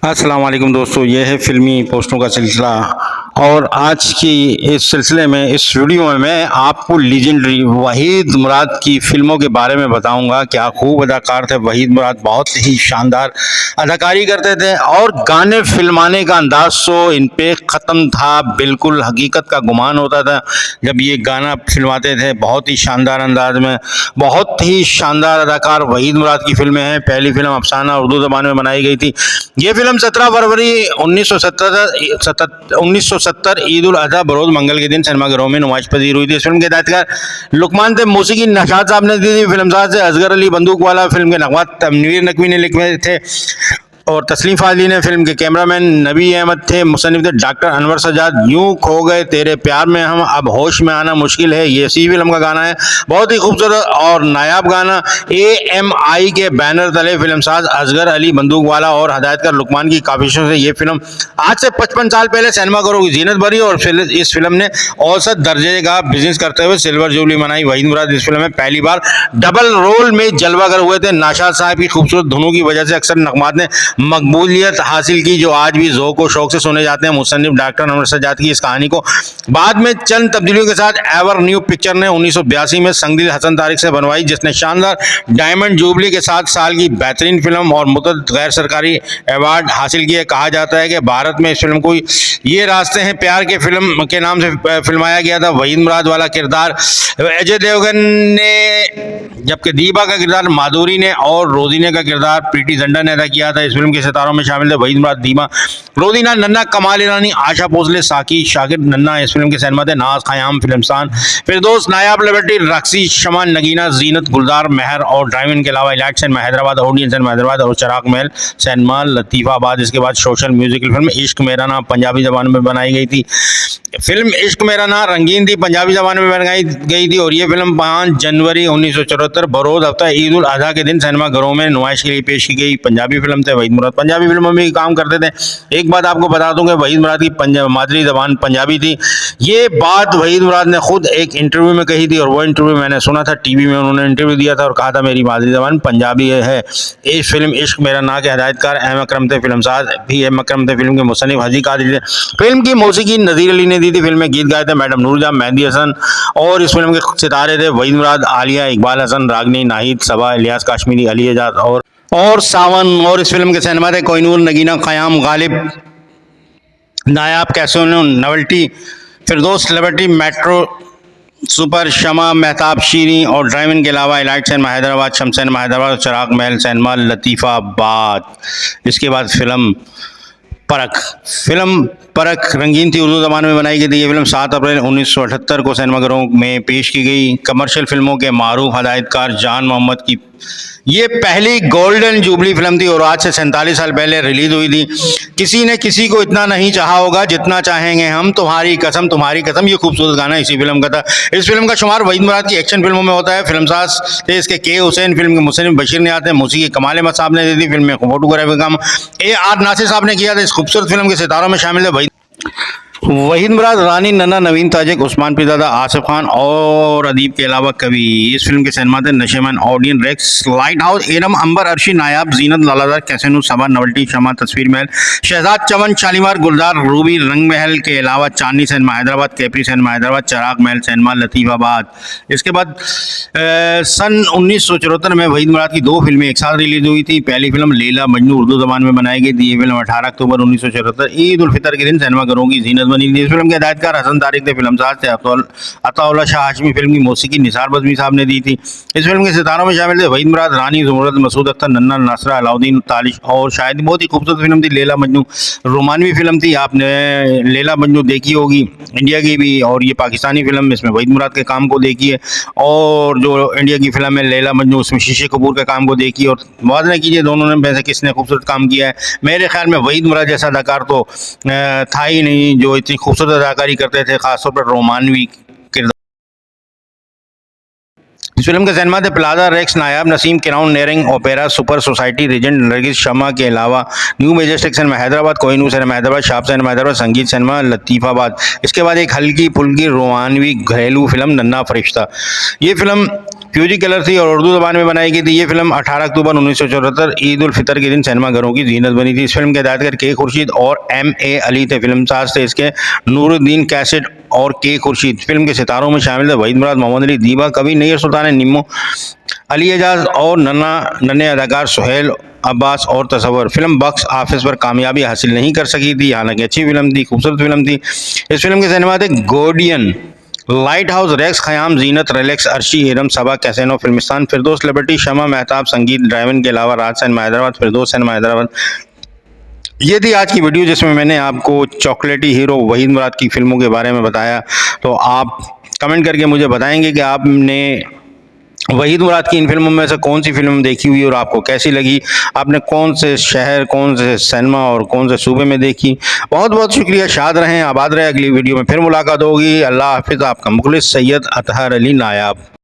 अस्सलाम वालेकुम दोस्तों, ये है फ़िल्मी पोस्टों का सिलसिला। और आज की इस सिलसिले में, इस वीडियो में मैं आपको लीजेंडरी वहीद मुराद की फ़िल्मों के बारे में बताऊंगा। क्या खूब अदाकार थे वहीद मुराद, बहुत ही शानदार अदाकारी करते थे और गाने फिल्माने का अंदाज तो इन पे ख़त्म था, बिल्कुल हकीकत का गुमान होता था जब ये गाना फिल्माते थे। बहुत ही शानदार अंदाज में, बहुत ही शानदार अदाकार वहीद मुराद की फ़िल्में हैं। पहली फ़िल्म अफसाना उर्दू ज़बान में बनाई गई थी। ये फिल्म 17 फरवरी 1970 ईद उल अजहा बरोज मंगल के दिन सिनेमाघरों में नुमाइश पजीर हुई थी। इस फिल्म के हिदायतकार लुकमान थे। मौसीकी नशाद साहब ने दी थी। फिल्मसाज से असगर अली बंदूक वाला। फिल्म के नगमात तनवीर नकवी ने लिखे थे और तस्लीम फाजली ने। फिल्म के कैमरामैन नबी अहमद थे। मुसन्निफ थे डॉक्टर अनवर सजाद। यूं खो गए तेरे प्यार में हम, अब होश में आना मुश्किल है, ये इसी फिल्म का गाना है। बहुत ही खूबसूरत और नायाब गाना। AMI के बैनर तले फिल्मसाज असगर अली बंदूक वाला और हदायतकार लुकमान की काविशों से ये फिल्म आज से 55 साल पहले सिनेमाघरों की जीनत भरी और इस फिल्म ने औसत दर्जे का बिजनेस करते हुए सिल्वर जुबली मनाई। वहीद मुराद इस फिल्म में पहली बार डबल रोल में जलवागर हुए थे। नाशाद साहब की खूबसूरत धुनों की वजह से अक्सर नगमात ने मकबूलियत हासिल की, जो आज भी ज़ौक़ व शौक से सुने जाते हैं। मुसन्निफ डॉक्टर अनवर सजाद की इस कहानी को बाद में चंद तब्दीलियों के साथ एवर न्यू पिक्चर ने 1982 में संगदिल हसन तारिक से बनवाई, जिसने शानदार डायमंड जुबली के साथ साल की बेहतरीन फिल्म और मुतअद्दिद गैर सरकारी अवार्ड हासिल किए। कहा जाता है कि भारत में इस फिल्म को ये रास्ते हैं प्यार के फिल्म के नाम से फिल्माया गया था। वहीद मुराद वाला किरदार अजय देवगन ने, जबकि दीपा का किरदार माधुरी ने और रोजीना का किरदार प्रीति जिंटा ने अदा किया था। इस फिल्म के सितारों में शामिल थे वहीद मुराद, दीपा, रोजीना, नन्ना, कमाल ईरानी, आशा भोसले, साकी, शाकिर नन्ना। इस फिल्म के सिनेमा थे नाज, खयाम, फिल्मसान, फिरदौस, नायाब, लिबर्टी, रक्सी, शमा, नगीना, जीनत, गुलजार, मेहर और ड्राइविन के अलावा Elite cinema Hyderabad, audience cinema Hyderabad और चिराग महल सिनेमा लतीफ़ाबाद। इसके बाद सोशल म्यूजिकल फिल्म इश्क मेरा नाम पंजाबी जबान में बनाई गई थी। फिल्म इश्क मेरा नाम रंगीन थी, पंजाबी जबान में बनाई गई थी और ये फिल्म 5 जनवरी 1974 बरोज हफ्ता ईद उल अजहा के दिन सिनेमाघरों में नुमाइश के लिए पेश की गई। पंजाबी फिल्म थे। वहीद मुराद पंजाबी फिल्मों में भी काम करते थे। एक बात आपको बता दूं कि वहीद मुराद की मादरी जबान पंजाबी थी। ये बात वहीद मुराद ने खुद एक इंटरव्यू में कही थी और वो इंटरव्यू मैंने सुना था टीवी में। उन्होंने इंटरव्यू दिया था और कहा था मेरी मादरी जबान पंजाबी है। इस फिल्म इश्क मेरा नाम के हिदायतकार अहम अकरम थे। फिल्मसाज भी अहम अकरम थे। फिल्म के मुसन्निफ हाजी कादिर थे। फिल्म की मौसीकी नज़ीर अली ने दी थी। फिल्म में गीत गाए थे मैडम नूरजहां, मेहंदी हसन और इस फिल्म के सितारे थे वहीद मुराद, आलिया, इकबाल हसन, रागनी, नाहिद, सबा, इलियास काश्मीरी, अली एजाज और सावन। और इस फिल्म के सिनेमा थे Kohinoor, Nagina, Qayam, Ghalib, Nayab, Casino, Novelty, Firdaus, Liberty, Metro, Super, Shama, Mehtab, Shirin और ड्राइविन के अलावा Elite cinema Hyderabad, Shams cinema Hyderabad, Chirag Mahal cinema Latifabad. इसके बाद फिल्म परख रंगीन थी, उर्दू ज़बान में बनाई गई थी। ये फिल्म 7 अप्रैल 1978 को सिनेमाघरों में पेश की गई। कमर्शियल फिल्मों के मारूफ हदायतकार जान मोहम्मद की ये पहली गोल्डन जुबली फिल्म थी और आज से 47 साल पहले रिलीज हुई थी। किसी ने किसी को इतना नहीं चाहा होगा जितना चाहेंगे हम, तुम्हारी कसम तुम्हारी कसम, ये खूबसूरत गाना इसी फिल्म का था। इस फिल्म का शुमार वहीद मुराद की एक्शन फिल्मों में होता है। फिल्मसाज थे इसके के हुसैन। फिल्म के मुसन्निफ बशीर ने आते हैं। मौसीकी कमाल अहमद साहब ने दी थी। फिल्म में फोटोग्राफी का काम AR नासिर साहब ने किया था। इस खूबसूरत फिल्म के सितारों में शामिल है वहीद मुराद, रानी, नन्ना, नवीन ताजिक, उस्मान पीरजादा, आसिफ खान और अदीब के अलावा कवि। इस फिल्म के सिनेमा थे Nasheman, Odeon, Rex, Light House, Eram, Ambar, Arshi, Nayab, Zeenat, लालादार, Casino, Saba, Novelty, Shama, Tasveer Mahal, Shahzad, Chaman, Shalimar, Gulzar, Ruby, Rang Mahal के अलावा Chandni cinema Hyderabad, Capri cinema Hyderabad, Chirag Mahal cinema Latifabad. इसके बाद सन 1974 में वहीद मुराद की 2 फिल्में एक साथ रिलीज हुई थी। पहली फिल्म लैला मजनू उर्दू ज़बान में बनाई गई थी। ये फिल्म 18 अक्टूबर 1974 ईद उल फितर के दिन सिनेमाघरों की जीनत बनी थी। इस फिल्म के हिदायतकार हसन तारिक थे। फिल्मसाज थे अताउल्लाह शाह हाशमी। फिल्म की मौसीकी निसार बज़मी साहब ने दी थी। इस फिल्म के सितारों में शामिल थे वहीद मुराद, रानी, ज़ुमरत, मसूद अख्तर, नन्ना, नासरा, अलाउद्दीन, तालिश और शायद बहुत ही खूबसूरत फिल्म थी लैला मजनू। रोमानवी फिल्म थी। आपने लैला मजनू देखी होगी, इंडिया की भी, और ये पाकिस्तानी फिल्म, इसमें वहीद मुराद के काम को देखिए। और जो इंडिया की फिल्म है लैला मजनू, उसमें शीशे कपूर के काम को देखिए और मुआवजा कीजिए दोनों ने वैसे किसने खूबसूरत काम किया है। मेरे ख्याल में वहीद मुराद जैसा अदाकार तो था ही नहीं जो इतनी खूबसूरत अदाकारी करते थे, खासतौर पर रोमानवी किरदार। इस फिल्म के सिनेमा थे Plaza, Rex, Nayab, Naseem, Crown, नेरिंग, Opera, Super, Society, Regent, Nargis, Shama के अलावा New Majestic cinema Hyderabad, Kohinoor cinema Hyderabad, शाप सिनेमा हैदराबाद, संगीत सिनेमा लतीफ़ाबाद। इसके बाद एक हल्की फुल्की रोमानवी घरेलू फिल्म नन्ना फरिश्ता। ये फिल्म फ्यूजी कलर थी और उर्दू ज़बान में बनाई गई थी। ये फिल्म 18 अक्टूबर 1974 ईद उल फितर के दिन सिनेमाघरों की जीनत बनी थी। इस फिल्म के हिदायतकार के खुर्शीद और M.A. अली थे। फिल्मसाज थे इसके नूरुद्दीन कैसेट और के खुर्शीद। फिल्म के सितारों में शामिल थे वहीद मुराद, मोहम्मद अली, दीबा कवि, नैयर सुल्तान, निम्मो, अली एजाज और नन्हे अदाकार सुहेल अब्बास और तसव्वुर। फिल्म बॉक्स ऑफिस पर कामयाबी हासिल नहीं कर सकी थी, हालांकि अच्छी फिल्म थी, खूबसूरत फिल्म थी। इस फिल्म के सिनेमा थे गोडियन, Light House, Rex, Khayyam, Zeenat, Relax, Arshi, हिरम, Saba, Casino, Filmistan, Firdaus, Liberty, Shama, Mehtab, Sangeet, Drive In के अलावा राज सिनेमा हैदराबाद, फिरदौस सिनेमा हैदराबाद। ये थी आज की वीडियो जिसमें मैंने आपको चॉकलेटी हीरो वहीद मुराद की फिल्मों के बारे में बताया। तो आप कमेंट करके मुझे बताएंगे कि आपने वहीद मुराद की इन फिल्मों में से कौन सी फिल्म देखी हुई और आपको कैसी लगी, आपने कौन से शहर, कौन से सिनेमा और कौन से सूबे में देखी। बहुत बहुत शुक्रिया। शाद रहें, आबाद रहें। अगली वीडियो में फिर मुलाकात होगी। अल्लाह हाफिज़। आपका मुखलिस सैयद अतहर अली नायाब।